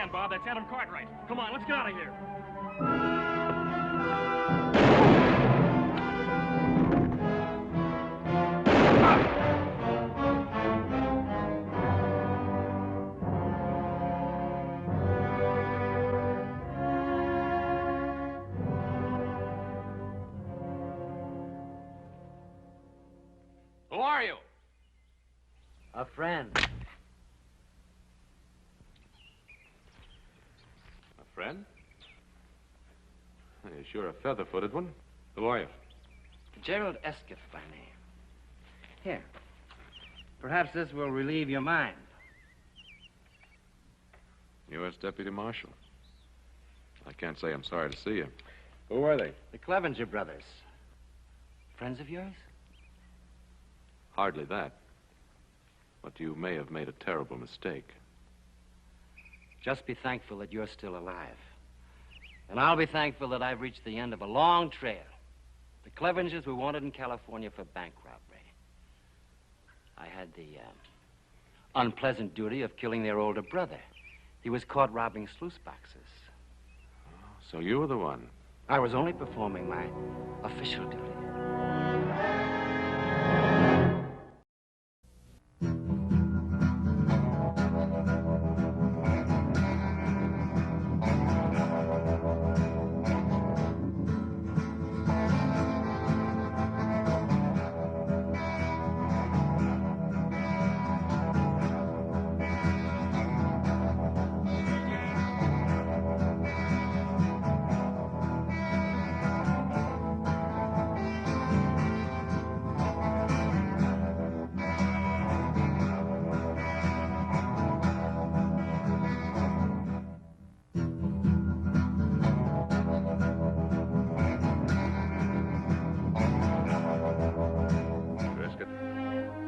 man, Bob. That's Adam Cartwright. Come on, let's get out of here. Who are you? A friend. A friend? You're sure a feather-footed one. Who are you? Gerald Eskith by name. Here. Perhaps this will relieve your mind. U.S. Deputy Marshal. I can't say I'm sorry to see you. Who are they? The Clevenger brothers. Friends of yours? Hardly that. But you may have made a terrible mistake. Just be thankful that you're still alive. And I'll be thankful that I've reached the end of a long trail. The Clevengers were wanted in California for bank robbery. I had the unpleasant duty of killing their older brother. He was caught robbing sluice boxes. Oh, so you were the one. I was only performing my official duty.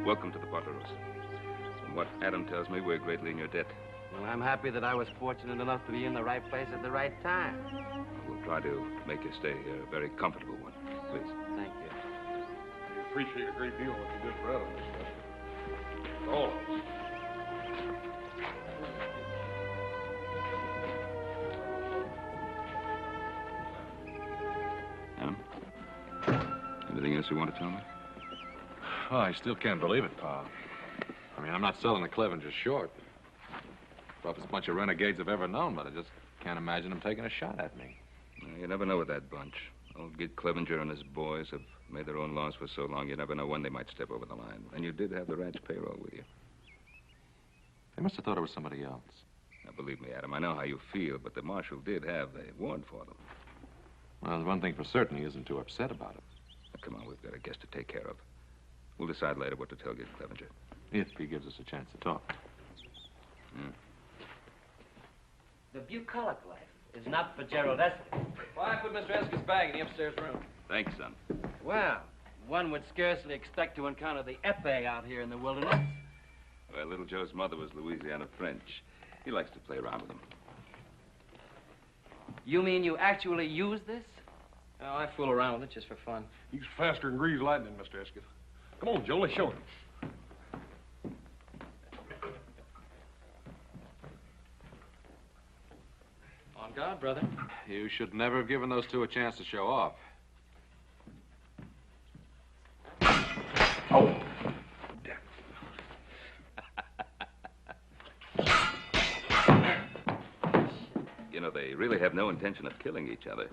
Welcome to the Potteros. From what Adam tells me, we're greatly in your debt. Well, I'm happy that I was fortunate enough to be in the right place at the right time. We'll try to make your stay here a very comfortable one. Please. Thank you. We appreciate a great deal what you did for Adam, Mr. Eskith. All of us. Adam? Anything else you want to tell me? Oh, I still can't believe it, Pa. I mean, I'm not selling the Clevengers short. Roughest bunch of renegades I've ever known, but I just can't imagine them taking a shot at me. You never know with that bunch. Old Gid Clevenger and his boys have made their own laws for so long, you never know when they might step over the line. And you did have the ranch payroll with you. They must have thought it was somebody else. Now, believe me, Adam, I know how you feel, but the marshal did have the warrant for them. Well, there's one thing for certain. He isn't too upset about it. Now, come on, we've got a guest to take care of. We'll decide later what to tell Gid Clevenger. If he gives us a chance to talk. Yeah. The bucolic life is not for Gerald Eskith. Well, I put Mr. Eskith's bag in the upstairs room. Thanks, son. Well, one would scarcely expect to encounter the épée out here in the wilderness. Well, little Joe's mother was Louisiana French. He likes to play around with them. You mean you actually use this? Oh, I fool around with it just for fun. He's faster than greased lightning, Mr. Eskith. Come on, Joe, let's show him. On guard, brother. You should never have given those two a chance to show off. Oh! You know, they really have no intention of killing each other.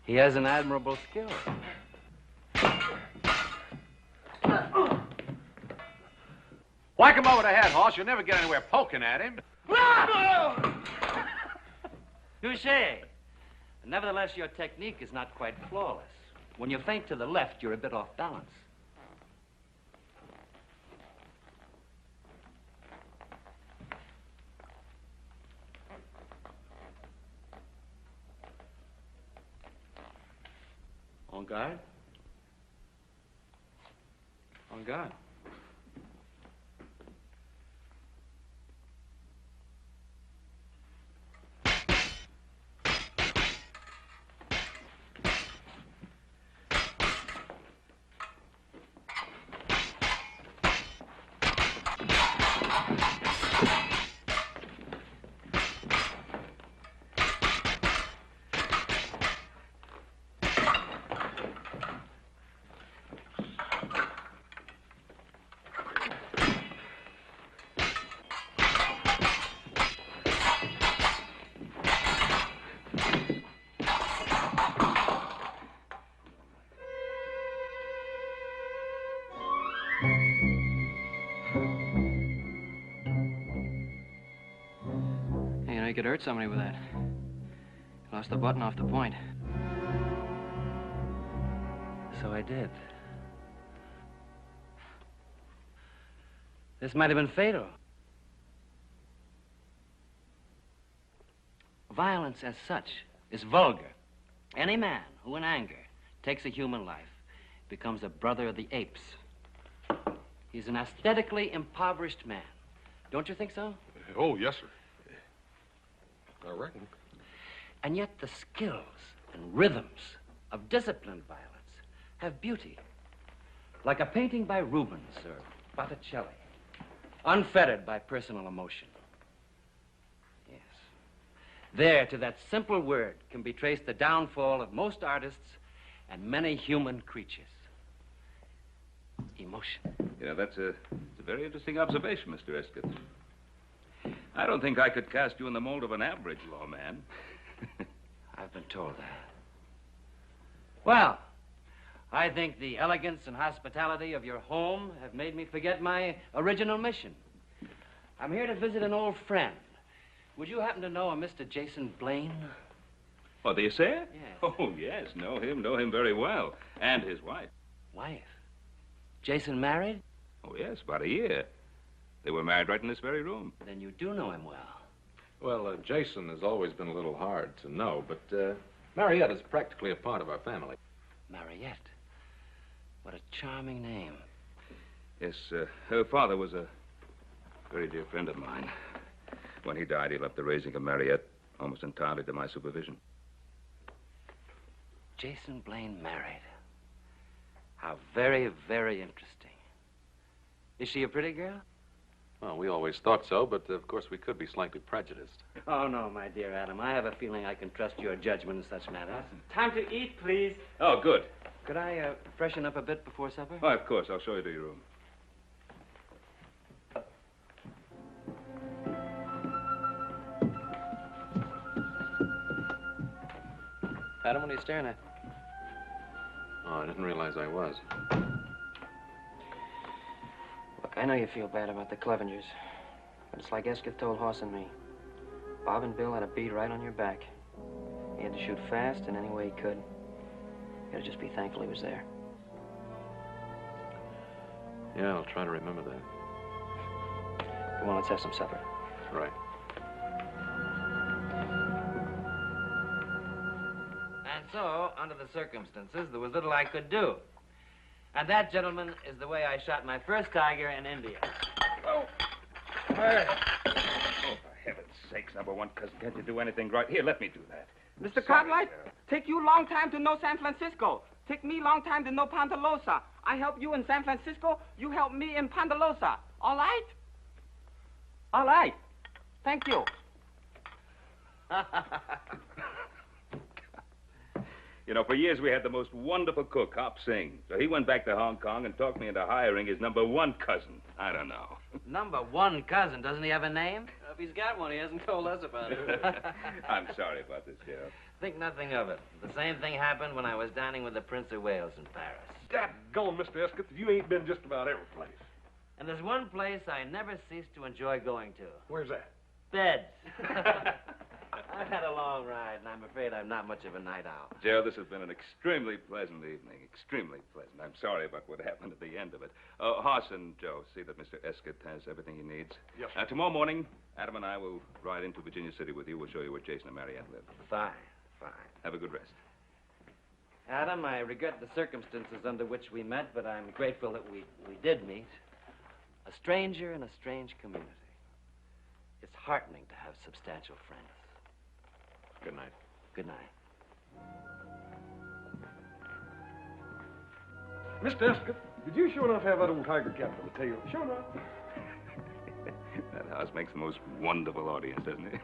He has an admirable skill. Whack him over the head, Hoss. You'll never get anywhere poking at him. Touché. Nevertheless, your technique is not quite flawless. When you feint to the left, you're a bit off balance. On guard. On guard. Hey, you know, you could hurt somebody with that. Lost the button off the point. So I did. This might have been fatal. Violence as such is vulgar. Any man who in anger takes a human life becomes a brother of the apes. He's an aesthetically impoverished man. Don't you think so? Oh, yes, sir. I reckon. And yet the skills and rhythms of disciplined violence have beauty. Like a painting by Rubens or Botticelli, unfettered by personal emotion. Yes. There, to that simple word, can be traced the downfall of most artists and many human creatures. Emotion. You know, that's a very interesting observation, Mr. Eskith. I don't think I could cast you in the mold of an average lawman. I've been told that. Well, I think the elegance and hospitality of your home have made me forget my original mission. I'm here to visit an old friend. Would you happen to know a Mr. Jason Blaine? Oh, do you say? Yes. Oh, yes, know him very well. And his wife. Wife? Jason married? Oh, yes, about a year. They were married right in this very room. Then you do know him well. Well, Jason has always been a little hard to know, but Mariette is practically a part of our family. Mariette. What a charming name. Yes, her father was a very dear friend of mine. When he died, he left the raising of Mariette almost entirely to my supervision. Jason Blaine married. How very, very interesting. Is she a pretty girl? Well, we always thought so, but of course we could be slightly prejudiced. Oh, no, my dear Adam. I have a feeling I can trust your judgment in such matters. Time to eat, please. Oh, good. Could I freshen up a bit before supper? Oh, of course. I'll show you to your room. Adam, what are you staring at? Oh, I didn't realize I was. Look, I know you feel bad about the Clevengers, but it's like Eskith told Hoss and me. Bob and Bill had a bead right on your back. He had to shoot fast in any way he could. You gotta just be thankful he was there. Yeah, I'll try to remember that. Come on, let's have some supper. Right. And so, under the circumstances, there was little I could do. And that, gentlemen, is the way I shot my first tiger in India. Oh, for heaven's sakes, number one cousin, can't you do anything right? Here, let me do that. Mr. Cartwright, take you long time to know San Francisco. Take me long time to know Ponderosa. I help you in San Francisco, you help me in Ponderosa. All right? All right. Thank you. You know, for years we had the most wonderful cook, Hop Singh. So he went back to Hong Kong and talked me into hiring his number one cousin. I don't know. Number one cousin. Doesn't he have a name? If he's got one, he hasn't told us about it. I'm sorry about this, Sheriff. Think nothing of it. The same thing happened when I was dining with the Prince of Wales in Paris. Dadgone, Mr. Eskith, you ain't been just about every place. And there's one place I never cease to enjoy going to. Where's that? Beds. I've had a long ride, and I'm afraid I'm not much of a night owl. Joe, this has been an extremely pleasant evening. Extremely pleasant. I'm sorry about what happened at the end of it. Hoss and Joe, see that Mr. Eskith has everything he needs. Yes, sir. Tomorrow morning, Adam and I will ride into Virginia City with you. We'll show you where Jason and Mariette live. Fine, fine. Have a good rest. Adam, I regret the circumstances under which we met, but I'm grateful that we did meet. A stranger in a strange community. It's heartening to have substantial friends. Good night. Good night. Mr. Eskith, did you sure enough have that old tiger cat for the tail? Sure enough. That house makes the most wonderful audience, doesn't it?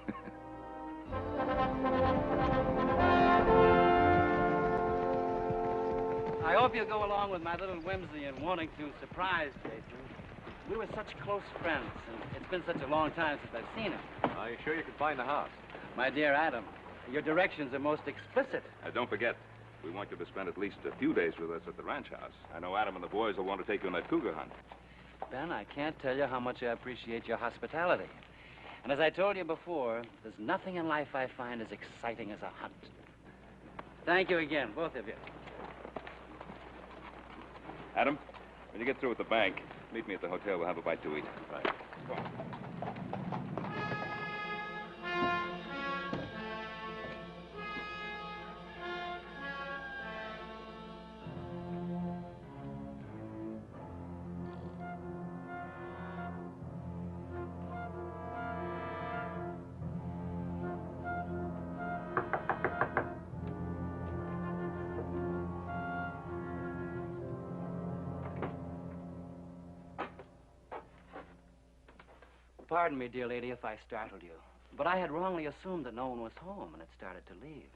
I hope you'll go along with my little whimsy in wanting to surprise Jason. We were such close friends, and it's been such a long time since I've seen him. Are you sure you can find the house? My dear Adam, your directions are most explicit. Don't forget, We want you to spend at least a few days with us at the ranch house. I know Adam and the boys will want to take you on that cougar hunt. Ben, I can't tell you how much I appreciate your hospitality. And as I told you before, there's nothing in life I find as exciting as a hunt. Thank you again, both of you. Adam, when you get through with the bank, meet me at the hotel. We'll have a bite to eat. Right. Go on. Pardon me, dear lady, if I startled you. But I had wrongly assumed that no one was home and had started to leave.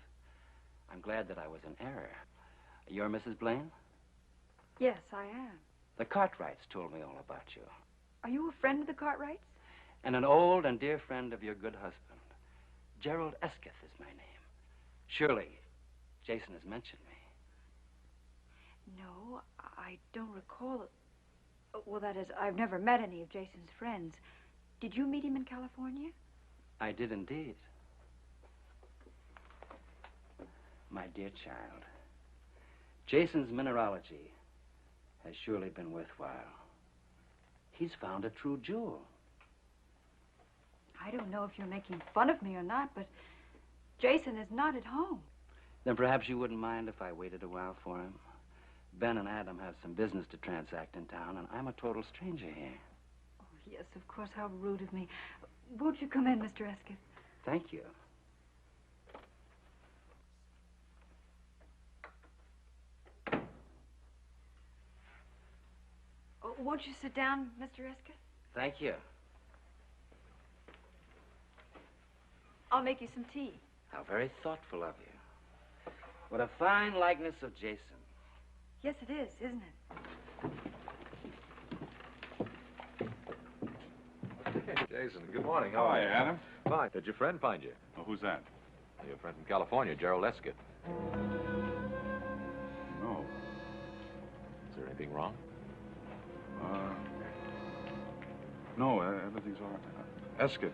I'm glad that I was in error. You're Mrs. Blaine? Yes, I am. The Cartwrights told me all about you. Are you a friend of the Cartwrights? And an old and dear friend of your good husband. Gerald Eskith is my name. Surely, Jason has mentioned me. No, I don't recall it. Well, that is, I've never met any of Jason's friends. Did you meet him in California? I did indeed. My dear child, Jason's mineralogy has surely been worthwhile. He's found a true jewel. I don't know if you're making fun of me or not, but Jason is not at home. Then perhaps you wouldn't mind if I waited a while for him. Ben and Adam have some business to transact in town, and I'm a total stranger here. Oh, yes, of course. How rude of me. Won't you come in, Mr. Eskith? Thank you. Oh, won't you sit down, Mr. Eskith? Thank you. I'll make you some tea. How very thoughtful of you. What a fine likeness of Jason. Yes, it is, isn't it? Jason, good morning. How are you? Adam? Fine. Did your friend find you? Oh, who's that? Your friend from California, Gerald Eskith. No. Is there anything wrong? No, everything's all right. Eskith,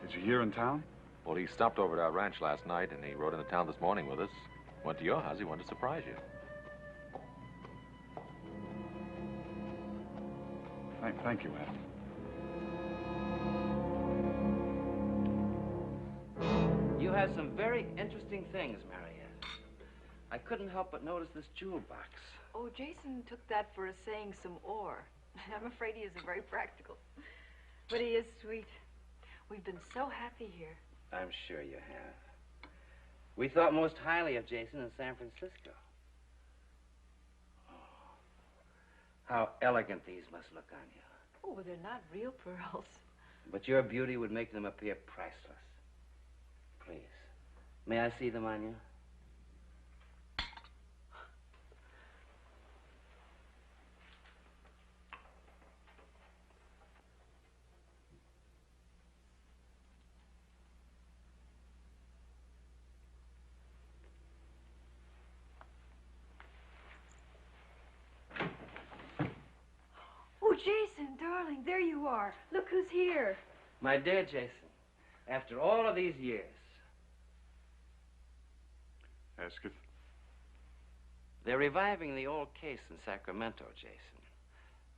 is he here in town? Well, he stopped over at our ranch last night, and he rode into town this morning with us. Went to your house. He wanted to surprise you. Thank you, Adam. You have some very interesting things, Mariette. I couldn't help but notice this jewel box. Oh, Jason took that for saying some ore. I'm afraid he isn't very practical. But he is sweet. We've been so happy here. I'm sure you have. We thought most highly of Jason in San Francisco. Oh, how elegant these must look on you. Oh, they're not real pearls. But your beauty would make them appear priceless. Please, may I see them on you? Oh, Jason, darling, there you are. Look who's here. My dear Jason, after all of these years, Eskith? they're reviving the old case in Sacramento, Jason.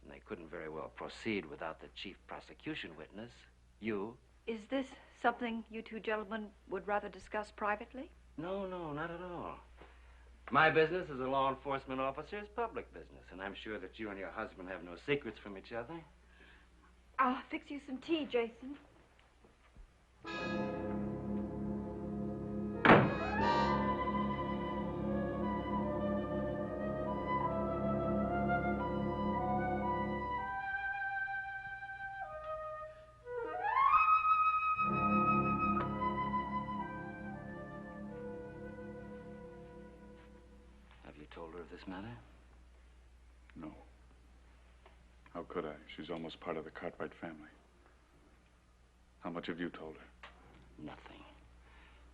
And they couldn't very well proceed without the chief prosecution witness, you. Is this something you two gentlemen would rather discuss privately? No, not at all. My business as a law enforcement officer is public business, and I'm sure that you and your husband have no secrets from each other. I'll fix you some tea, Jason. Have you told her of this matter? No. How could I? She's almost part of the Cartwright family. How much have you told her? Nothing.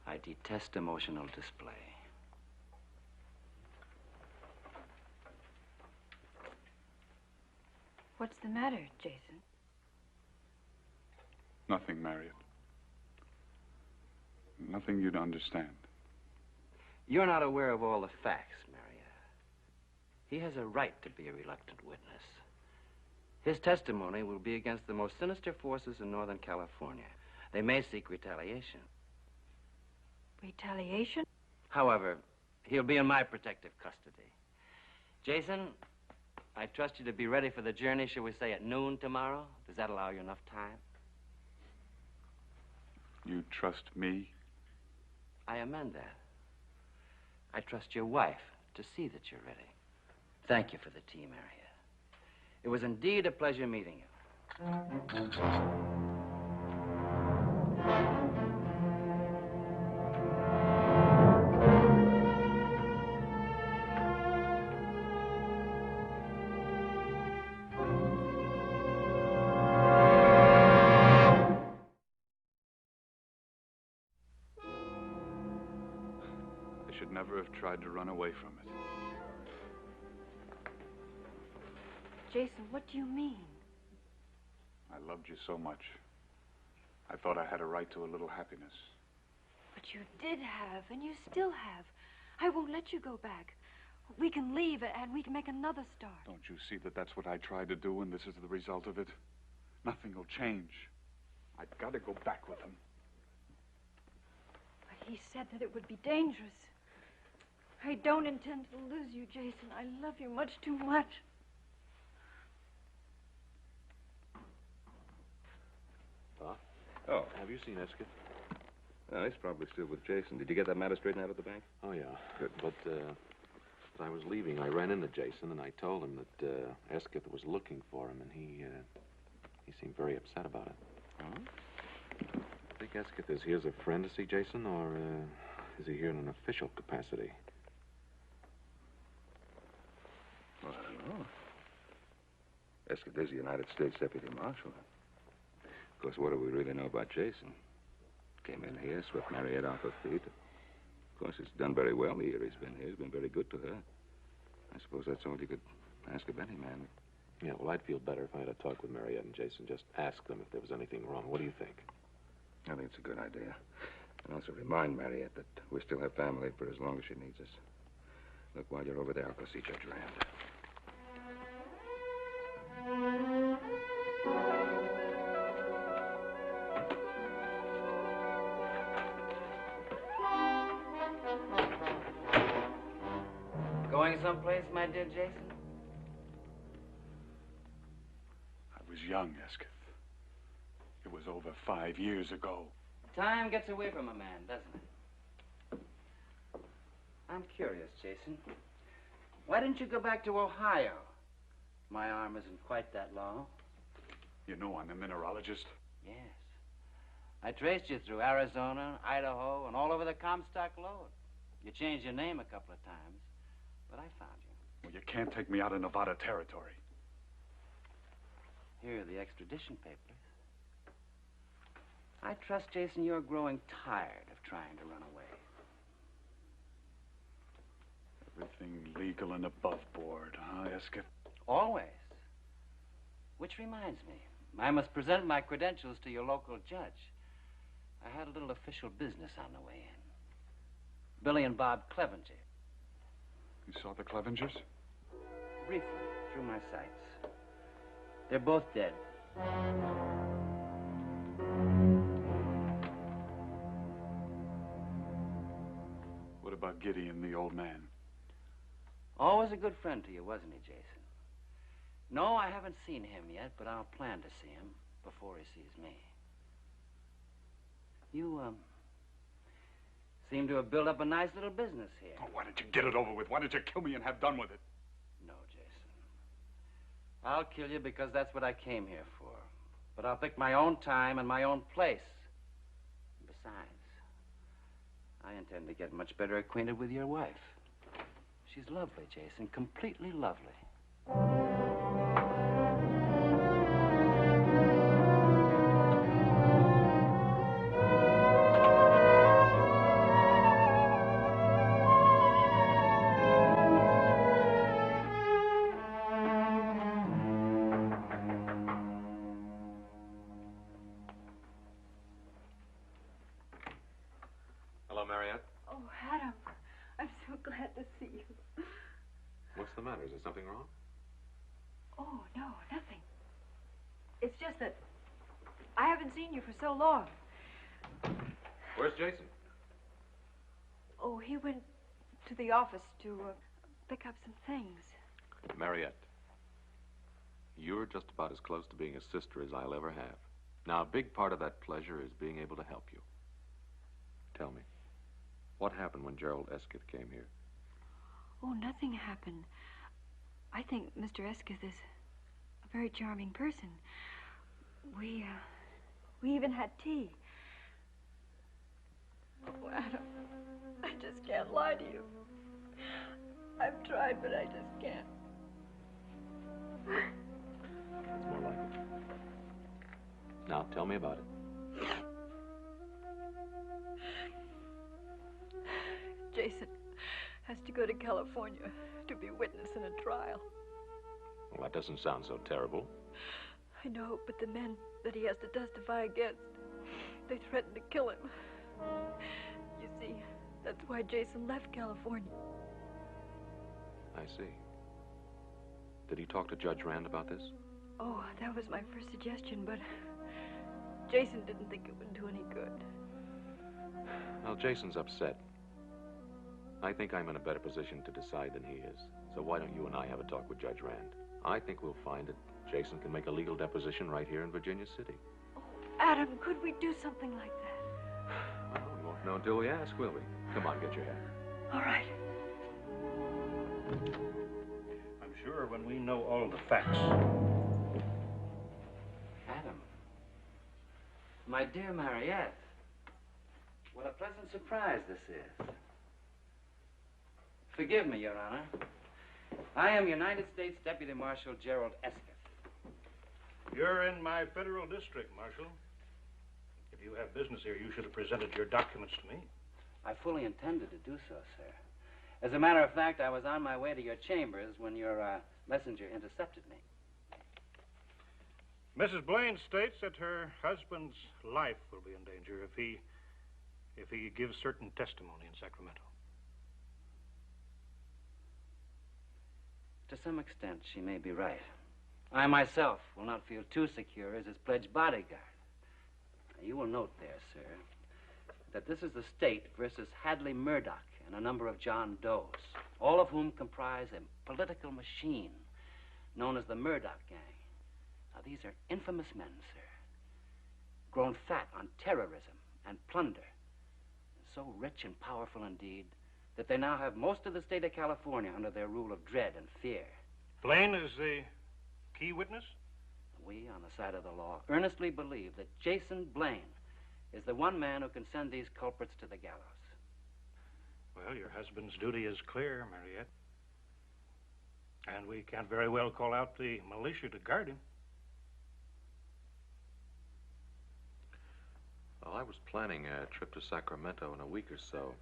I detest emotional display. What's the matter, Jason? Nothing, Marriott. Nothing you'd understand. You're not aware of all the facts, Maria. He has a right to be a reluctant witness. His testimony will be against the most sinister forces in Northern California. They may seek retaliation. Retaliation? However, he'll be in my protective custody. Jason, I trust you to be ready for the journey, shall we say, at noon tomorrow? Does that allow you enough time? You trust me? I amend that. I trust your wife to see that you're ready. Thank you for the tea, Maria. It was indeed a pleasure meeting you. I should never have tried to run away from it. Jason, what do you mean? I loved you so much. I thought I had a right to a little happiness. But you did have, and you still have. I won't let you go back. We can leave, and we can make another start. Don't you see that that's what I tried to do, and this is the result of it? Nothing will change. I've got to go back with him. But he said that it would be dangerous. I don't intend to lose you, Jason. I love you much too much. Pa? Oh. Have you seen Eskith? No, he's probably still with Jason. Did you get that matter straightened out at the bank? Oh, yeah. Good. But, as I was leaving, I ran into Jason, and I told him that, Eskith was looking for him, and he seemed very upset about it. Oh? I think Eskith is here as a friend to see Jason, or, is he here in an official capacity? Well, I don't know. Eskith is the United States Deputy Marshal. Of course, what do we really know about Jason? Came in here, swept Mariette off her feet. Of course, he's done very well the year he's been here. He's been very good to her. I suppose that's all you could ask of any man. Yeah, well, I'd feel better if I had a talk with Mariette and Jason. Just ask them if there was anything wrong. What do you think? I think it's a good idea. And also remind Mariette that we still have family for as long as she needs us. Look, while you're over there, I'll go see Judge Rand. Going someplace, my dear Jason? I was young, Eskith. It was over 5 years ago. Time gets away from a man, doesn't it? I'm curious, Jason. Why didn't you go back to Ohio? My arm isn't quite that long. You know I'm a mineralogist. Yes. I traced you through Arizona, Idaho, and all over the Comstock Lode. You changed your name a couple of times, but I found you. Well, you can't take me out of Nevada territory. Here are the extradition papers. I trust, Jason, you're growing tired of trying to run away. Everything legal and above board, huh, Eskith? Always. Which reminds me, I must present my credentials to your local judge. I had a little official business on the way in. Billy and Bob Clevenger. You saw the Clevengers? Briefly, through my sights. They're both dead. What about Gideon, the old man? Always a good friend to you, wasn't he, Jason? No, I haven't seen him yet, but I'll plan to see him before he sees me. You, seem to have built up a nice little business here. Oh, why don't you get it over with? Why don't you kill me and have done with it? No, Jason. I'll kill you because that's what I came here for. But I'll pick my own time and my own place. Besides, I intend to get much better acquainted with your wife. She's lovely, Jason, completely lovely. Is something wrong? Oh, no, nothing. It's just that I haven't seen you for so long. Where's Jason? Oh, he went to the office to pick up some things. Mariette, you're just about as close to being a sister as I'll ever have. Now, a big part of that pleasure is being able to help you. Tell me, what happened when Gerald Eskith came here? Oh, nothing happened. I think Mr. Eskith is a very charming person. We even had tea. Oh, Adam, I just can't lie to you. I've tried, but I just can't. That's more like it. Now, tell me about it. Jason has to go to California to be witness in a trial. Well, that doesn't sound so terrible. I know, but the men that he has to testify against, they threatened to kill him. You see, that's why Jason left California. I see. Did he talk to Judge Rand about this? Oh, that was my first suggestion, but Jason didn't think it would do any good. Well, Jason's upset. I think I'm in a better position to decide than he is. So why don't you and I have a talk with Judge Rand? I think we'll find that Jason can make a legal deposition right here in Virginia City. Oh, Adam, could we do something like that? Well, we won't know until we ask, will we? Come on, get your hat. All right. I'm sure when we know all the facts. Adam. My dear Mariette. What a pleasant surprise this is. Forgive me, Your Honor. I am United States Deputy Marshall Gerald Eskith. You're in my federal district, Marshal. If you have business here, you should have presented your documents to me. I fully intended to do so, sir. As a matter of fact, I was on my way to your chambers when your messenger intercepted me. Mrs. Blaine states that her husband's life will be in danger if he gives certain testimony in Sacramento. To some extent, she may be right. I myself will not feel too secure as his pledged bodyguard. You will note there, sir, that this is the state versus Hadley Murdoch and a number of John Does, all of whom comprise a political machine known as the Murdoch Gang. Now, these are infamous men, sir, grown fat on terrorism and plunder, so rich and powerful indeed that they now have most of the state of California under their rule of dread and fear. Blaine is the key witness? We, on the side of the law, earnestly believe that Jason Blaine is the one man who can send these culprits to the gallows. Well, your husband's duty is clear, Mariette. And we can't very well call out the militia to guard him. Well, I was planning a trip to Sacramento in a week or so.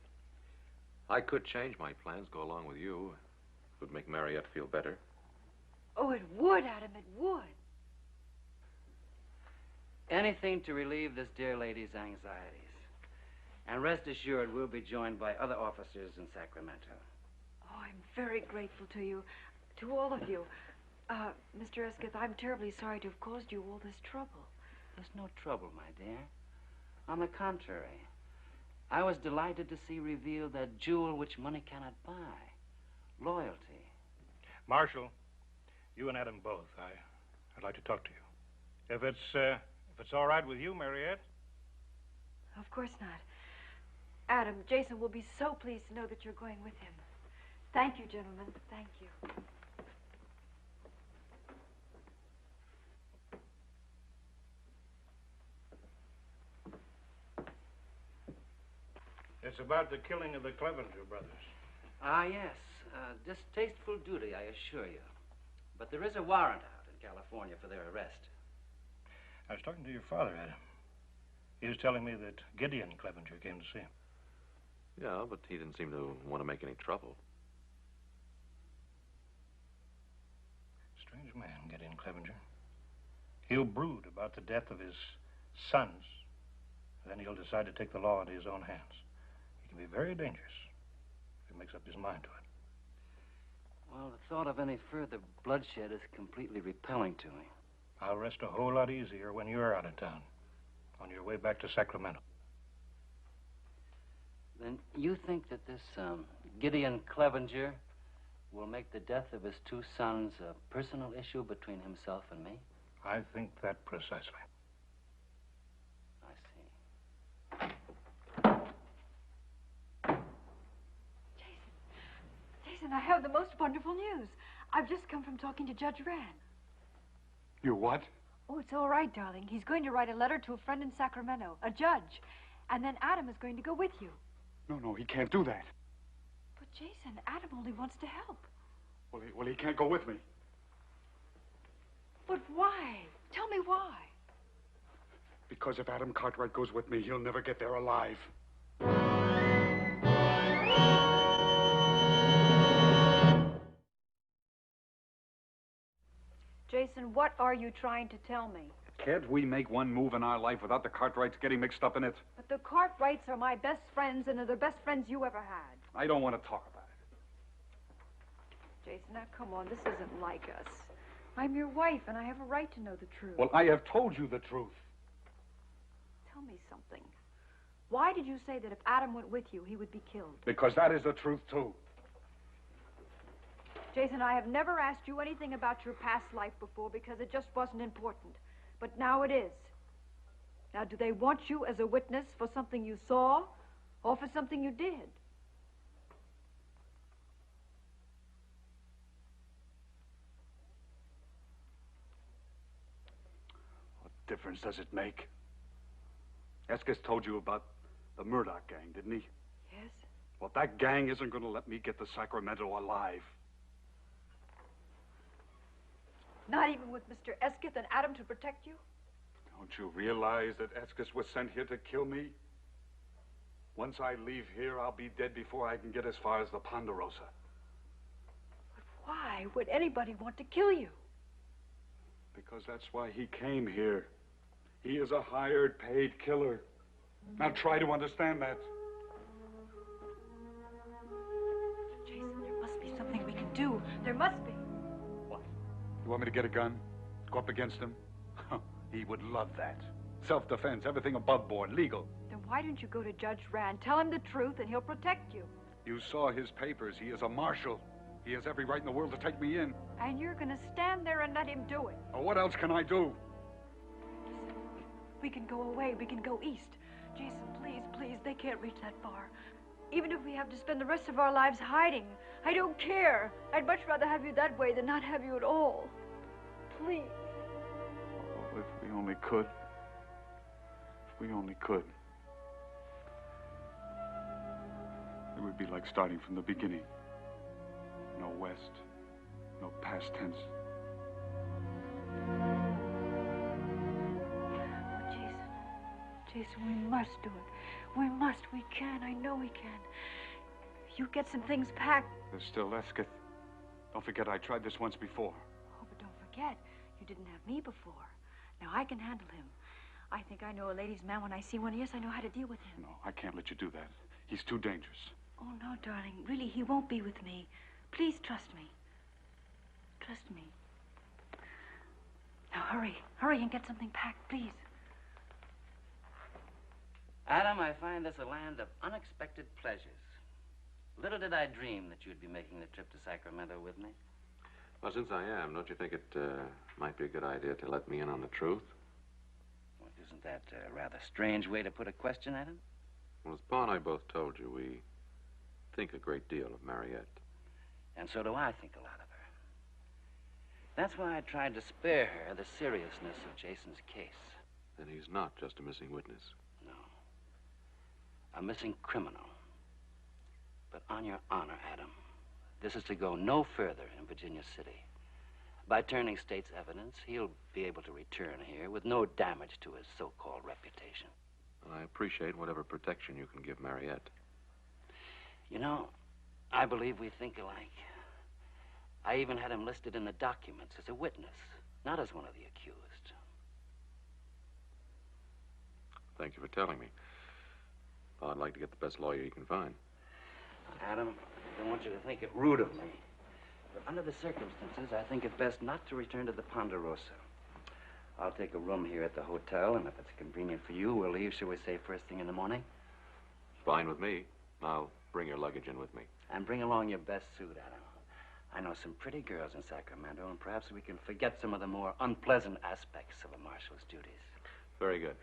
I could change my plans, go along with you. It would make Mariette feel better. Oh, it would, Adam, it would. Anything to relieve this dear lady's anxieties. And rest assured, we'll be joined by other officers in Sacramento. Oh, I'm very grateful to you, to all of you. Mr. Eskith, I'm terribly sorry to have caused you all this trouble. There's no trouble, my dear. On the contrary, I was delighted to see revealed that jewel which money cannot buy, loyalty. Marshal, you and Adam both, I'd like to talk to you. If it's all right with you, Mariette? Of course not. Adam, Jason will be so pleased to know that you're going with him. Thank you, gentlemen. Thank you. It's about the killing of the Clevenger brothers. Ah, yes. Distasteful duty, I assure you. But there is a warrant out in California for their arrest. I was talking to your father, Adam. He was telling me that Gideon Clevenger came to see him. Yeah, but he didn't seem to want to make any trouble. Strange man, Gideon Clevenger. He'll brood about the death of his sons, and then he'll decide to take the law into his own hands. He can be very dangerous if he makes up his mind to it. Well, the thought of any further bloodshed is completely repelling to me. I'll rest a whole lot easier when you're out of town, on your way back to Sacramento. Then you think that this Gideon Clevenger will make the death of his two sons a personal issue between himself and me? I think that precisely. I see. Jason, I have the most wonderful news. I've just come from talking to Judge Rand. You what? Oh, it's all right, darling. He's going to write a letter to a friend in Sacramento, a judge. And then Adam is going to go with you. No, he can't do that. But, Jason, Adam only wants to help. Well, he can't go with me. But why? Tell me why. Because if Adam Cartwright goes with me, he'll never get there alive. Jason, what are you trying to tell me? Can't we make one move in our life without the Cartwrights getting mixed up in it? But the Cartwrights are my best friends, and they're the best friends you ever had. I don't want to talk about it. Jason, now come on, this isn't like us. I'm your wife, and I have a right to know the truth. Well, I have told you the truth. Tell me something. Why did you say that if Adam went with you, he would be killed? Because that is the truth, too. Jason, I have never asked you anything about your past life before because it just wasn't important. But now it is. Now, do they want you as a witness for something you saw or for something you did? What difference does it make? Eskith told you about the Murdoch gang, didn't he? Yes. Well, that gang isn't going to let me get to Sacramento alive. Not even with Mr. Eskith and Adam to protect you? Don't you realize that Eskith was sent here to kill me? Once I leave here, I'll be dead before I can get as far as the Ponderosa. But why would anybody want to kill you? Because that's why he came here. He is a hired, paid killer. Now try to understand that. Jason, there must be something we can do. There must be. What? You want me to get a gun? Go up against him? He would love that. Self-defense, everything above board, legal. Then why don't you go to Judge Rand, tell him the truth, and he'll protect you? You saw his papers. He is a marshal. He has every right in the world to take me in. And you're going to stand there and let him do it? Well, what else can I do? We can go away. We can go east. Jason, please, please, they can't reach that far. Even if we have to spend the rest of our lives hiding, I don't care. I'd much rather have you that way than not have you at all. Please. Oh, if we only could. If we only could. It would be like starting from the beginning. No west, no past tense. Jason, we must do it. We must. We can. I know we can. You get some things packed. There's still Eskith. Don't forget I tried this once before. Oh, but don't forget, you didn't have me before. Now, I can handle him. I think I know a ladies' man when I see one. Yes, I know how to deal with him. No, I can't let you do that. He's too dangerous. Oh, no, darling. Really, he won't be with me. Please trust me. Trust me. Now, hurry. Hurry and get something packed, please. Adam, I find this a land of unexpected pleasures. Little did I dream that you'd be making the trip to Sacramento with me. Well, since I am, don't you think it might be a good idea to let me in on the truth? Well, isn't that a rather strange way to put a question, Adam? Well, as Pa and I both told you, we think a great deal of Mariette. And so do I think a lot of her. That's why I tried to spare her the seriousness of Jason's case. Then he's not just a missing witness. No. A missing criminal. But on your honor, Adam, this is to go no further in Virginia City. By turning state's evidence, he'll be able to return here with no damage to his so-called reputation. Well, I appreciate whatever protection you can give Mariette. You know, I believe we think alike. I even had him listed in the documents as a witness, not as one of the accused. Thank you for telling me. I'd like to get the best lawyer you can find. Adam, I don't want you to think it rude of me. But under the circumstances, I think it best not to return to the Ponderosa. I'll take a room here at the hotel, and if it's convenient for you, we'll leave, shall we say, first thing in the morning? Fine with me. I'll bring your luggage in with me. And bring along your best suit, Adam. I know some pretty girls in Sacramento, and perhaps we can forget some of the more unpleasant aspects of a marshal's duties. Very good.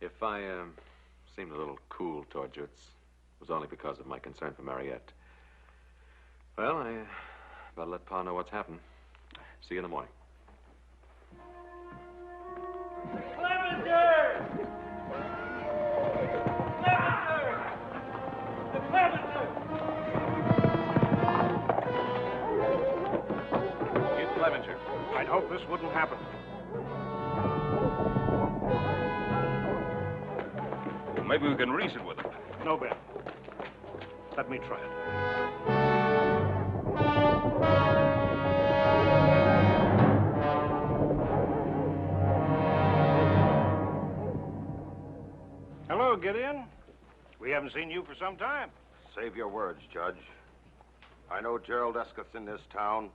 If I seemed a little cool towards you, it was only because of my concern for Mariette. Well, I better let Pa know what's happened. See you in the morning. Clevenger! The Clevenger! Get Clevenger. I'd hope this wouldn't happen. Well, maybe we can reason with him. No, Ben. Let me try it. Hello, Gideon. We haven't seen you for some time. Save your words, Judge. I know Gerald Eskith's in this town.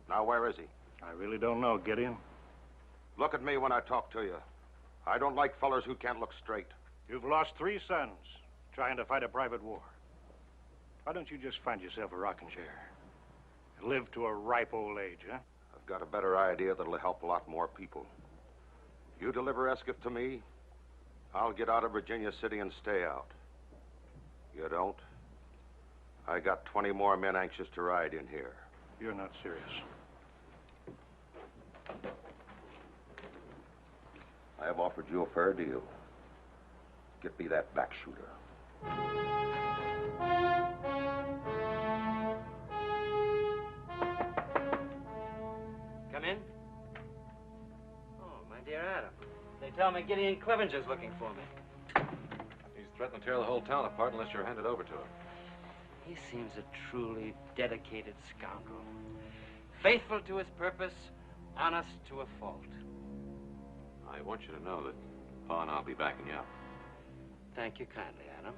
Now, where is he? I really don't know, Gideon. Look at me when I talk to you. I don't like fellers who can't look straight. You've lost 3 sons trying to fight a private war. Why don't you just find yourself a rocking chair and live to a ripe old age, huh? I've got a better idea that'll help a lot more people. You deliver Eskith to me, I'll get out of Virginia City and stay out. You don't? I got 20 more men anxious to ride in here. You're not serious. I have offered you a fair deal. Get me that back shooter. Come in. Oh, my dear Adam. They tell me Gideon Clevenger's looking for me. He's threatening to tear the whole town apart unless you're handed over to him. He seems a truly dedicated scoundrel. Faithful to his purpose, honest to a fault. I want you to know that Pa and I'll be backing you up. Thank you kindly, Adam.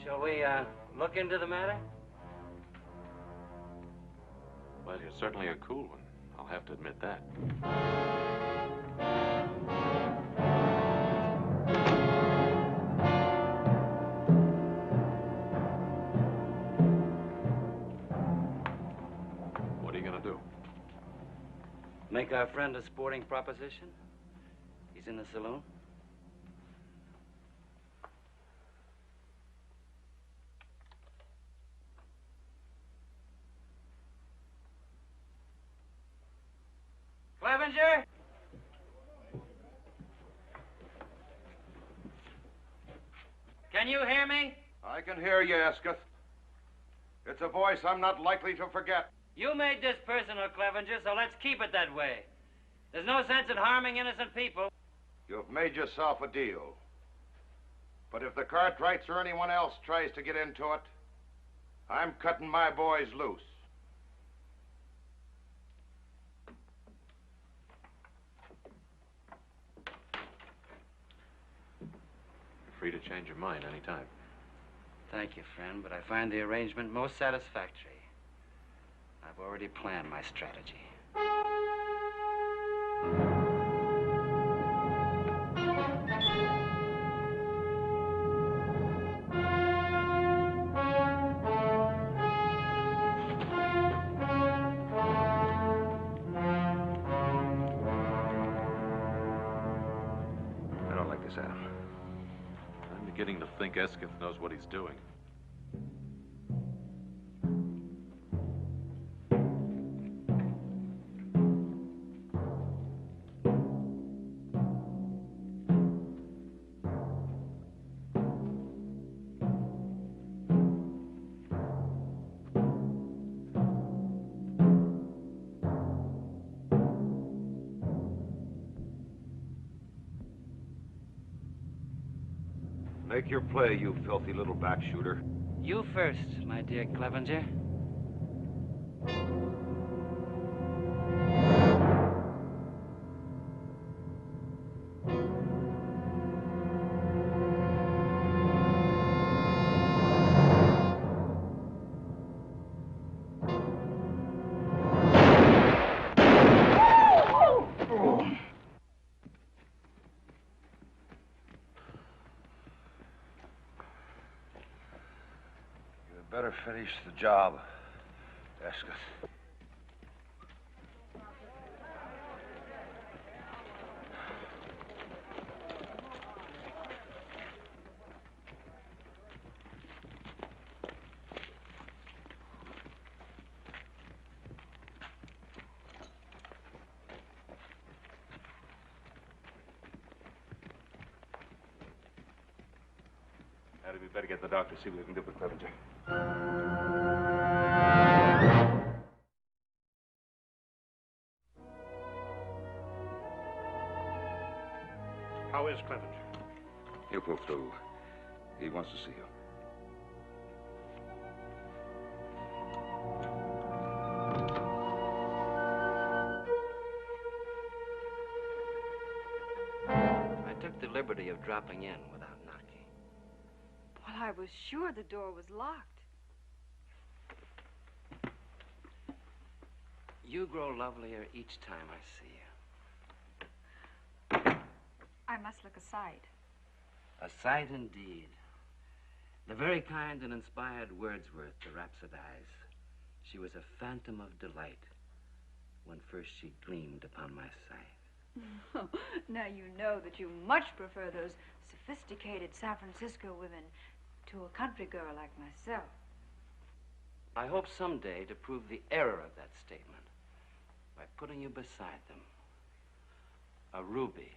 Shall we, look into the matter? Well, you're certainly a cool one. I'll have to admit that. What are you going to do? Make our friend a sporting proposition? He's in the saloon. Clevenger? Can you hear me? I can hear you, Eskith. It's a voice I'm not likely to forget. You made this personal, Clevenger, so let's keep it that way. There's no sense in harming innocent people. You've made yourself a deal. But if the Cartwrights or anyone else tries to get into it, I'm cutting my boys loose. You're free to change your mind any time. Thank you, friend, but I find the arrangement most satisfactory. I've already planned my strategy. I don't like this, Adam. I'm beginning to think Eskith knows what he's doing. Make your play, you filthy little back shooter. You first, my dear Clevenger. Better finish the job, Eskith. We better get the doctor, see what we can do for Clevenger. How is Clevenger? He'll pull through. He wants to see you. I took the liberty of dropping in without knocking. Well, I was sure the door was locked. You grow lovelier each time I see you. I must look aside. A sight indeed. The very kind that inspired Wordsworth to rhapsodize. She was a phantom of delight when first she gleamed upon my sight. Now you know that you much prefer those sophisticated San Francisco women to a country girl like myself. I hope someday to prove the error of that statement by putting you beside them. A ruby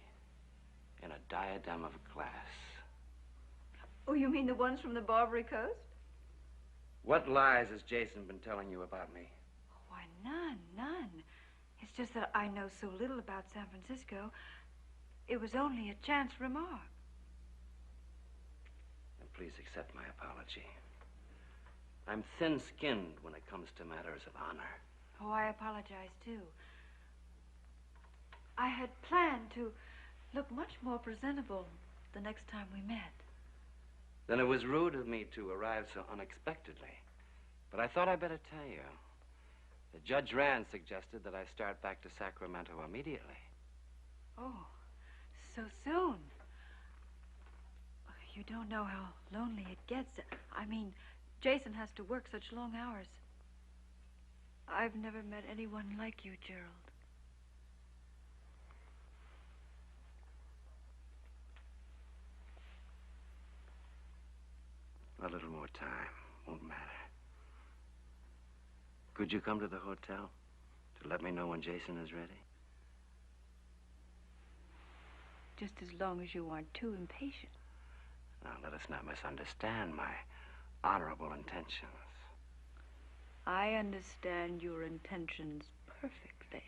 in a diadem of glass. Oh, you mean the ones from the Barbary Coast? What lies has Jason been telling you about me? Why, none. It's just that I know so little about San Francisco. It was only a chance remark. And please accept my apology. I'm thin-skinned when it comes to matters of honor. Oh, I apologize, too. I had planned to look much more presentable the next time we met. Then it was rude of me to arrive so unexpectedly. But I thought I'd better tell you. The Judge Rand suggested that I start back to Sacramento immediately. Oh, so soon. You don't know how lonely it gets. I mean, Jason has to work such long hours. I've never met anyone like you, Gerald. A little more time. Won't matter. Could you come to the hotel to let me know when Jason is ready? Just as long as you aren't too impatient. Now, let us not misunderstand my honorable intentions. I understand your intentions perfectly.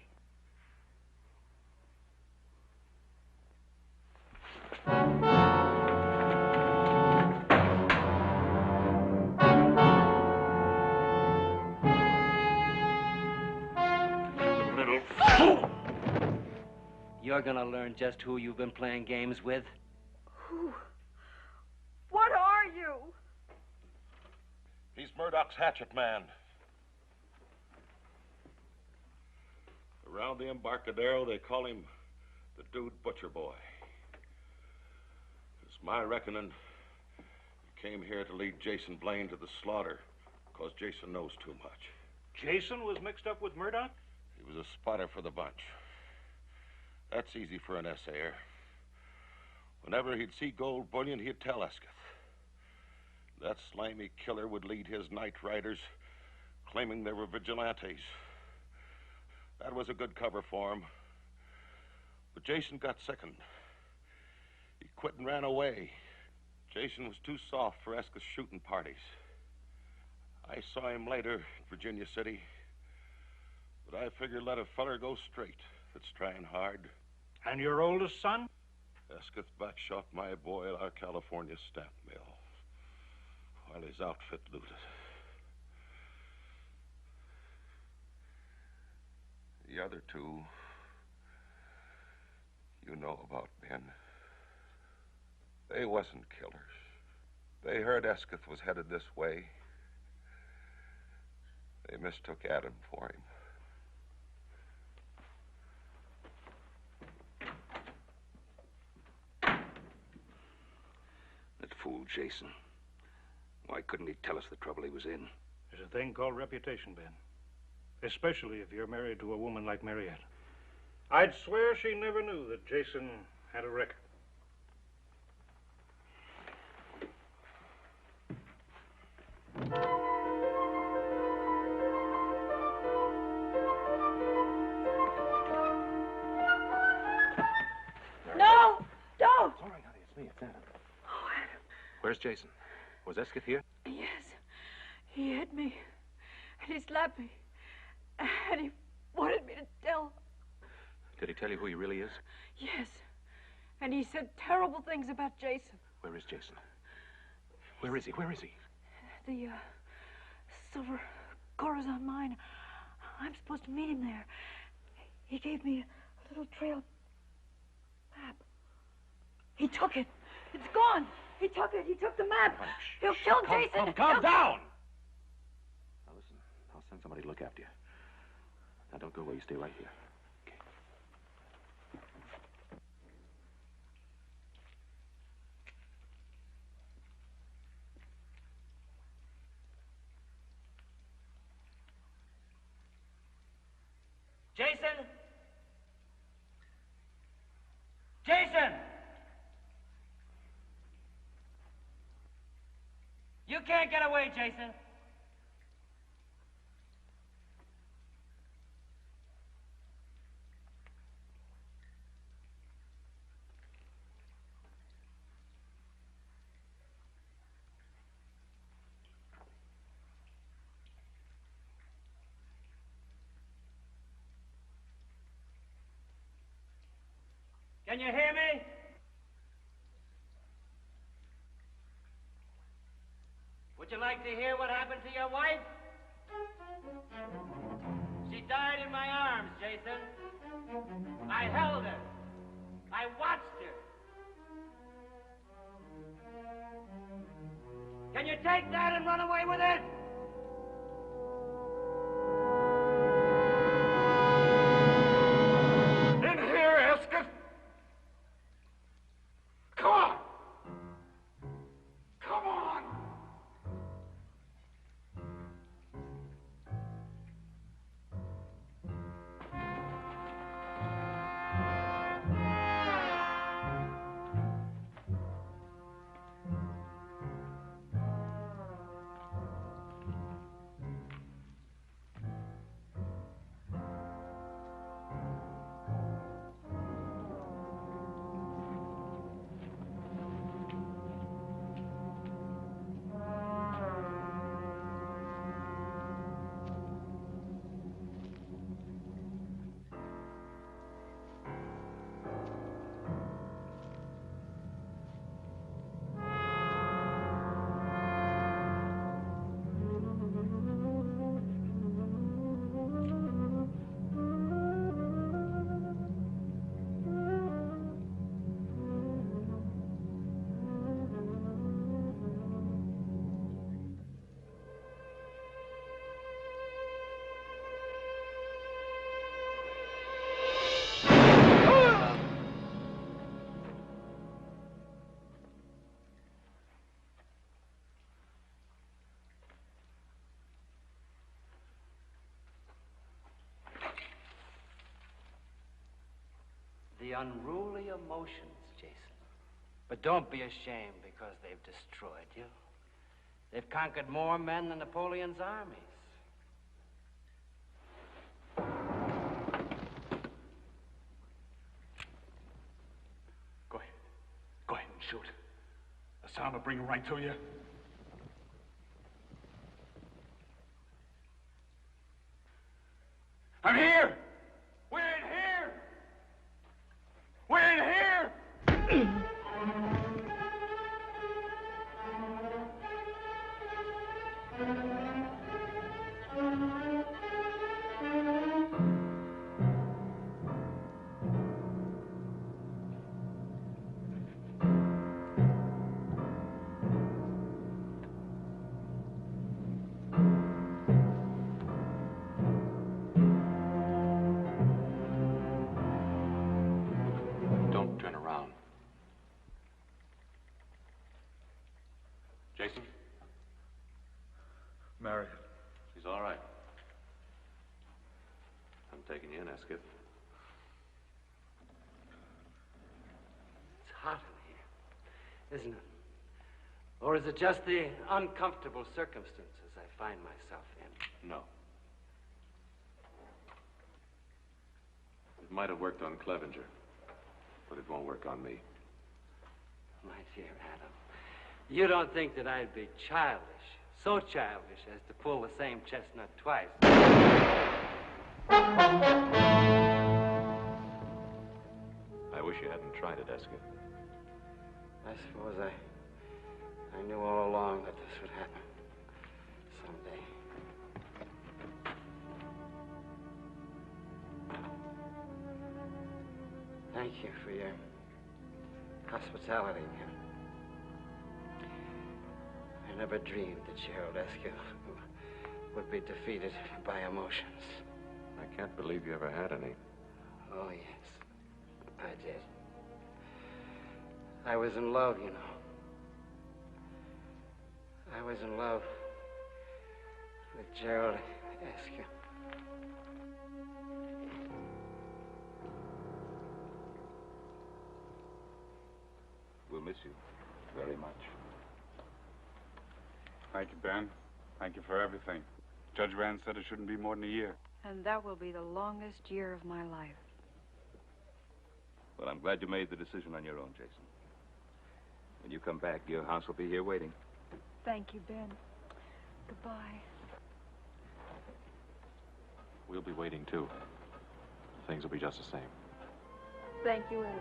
Little fool! You're gonna learn just who you've been playing games with. Who? What are you? He's Murdoch's hatchet man. Around the Embarcadero, they call him the Dude Butcher Boy. It's my reckoning he came here to lead Jason Blaine to the slaughter because Jason knows too much. Jason was mixed up with Murdoch? He was a spotter for the bunch. That's easy for an essayer. Whenever he'd see gold bullion, he'd tell Eskith. That slimy killer would lead his night riders, claiming they were vigilantes. That was a good cover for him. But Jason got sickened. He quit and ran away. Jason was too soft for Eskith's shooting parties. I saw him later in Virginia City, but I figured let a feller go straight if it's trying hard. And your oldest son? Eskith backshot my boy at our California stamp mill. while his outfit looted. The other two, you know about, Ben. They wasn't killers. They heard Eskith was headed this way. They mistook Adam for him. That fool Jason. Why couldn't he tell us the trouble he was in? There's a thing called reputation, Ben. Especially if you're married to a woman like Mariette. I'd swear she never knew that Jason had a record. No! Don't! It's all right, honey. It's me. It's Adam. Oh, Adam. Where's Jason? Was Eskith here? Yes. He hit me. And he slapped me. And he wanted me to tell. Did he tell you who he really is? Yes. And he said terrible things about Jason. Where is Jason? Where is he? Where is he? The silver Corazon mine. I'm supposed to meet him there. He gave me a little trail map. He took it. It's gone. He took it. He took the map. He'll kill Jason. Calm down! Now listen, I'll send somebody to look after you. Now don't go away. You stay right here. Okay. Jason? Jason! You can't get away, Jason. Can you hear me? Would you like to hear what happened to your wife? She died in my arms, Jason. I held her. I watched her. Can you take that and run away with it? In here, Eskith! Come on! Come on! The unruly emotions, Jason. But don't be ashamed because they've destroyed you. They've conquered more men than Napoleon's armies. Go ahead. Go ahead and shoot. The sound will bring him right to you. I'm here! We're in here! We're in here! Mary? She's all right. I'm taking you in, Eskith. It's hot in here, isn't it? Or is it just the uncomfortable circumstances I find myself in? No. It might have worked on Clevenger, but it won't work on me. My dear Adam, you don't think that I'd be childish, so childish as to pull the same chestnut twice? I wish you hadn't tried it, Eskith. I suppose I knew all along that this would happen someday. Thank you for your hospitality. I never dreamed that Gerald Eskith would be defeated by emotions. I can't believe you ever had any. Oh, yes, I did. I was in love, you know. I was in love with Gerald Eskith. We'll miss you very much. Thank you, Ben. Thank you for everything. Judge Rand said it shouldn't be more than a year. And that will be the longest year of my life. Well, I'm glad you made the decision on your own, Jason. When you come back, your house will be here waiting. Thank you, Ben. Goodbye. We'll be waiting, too. Things will be just the same. Thank you, Adam.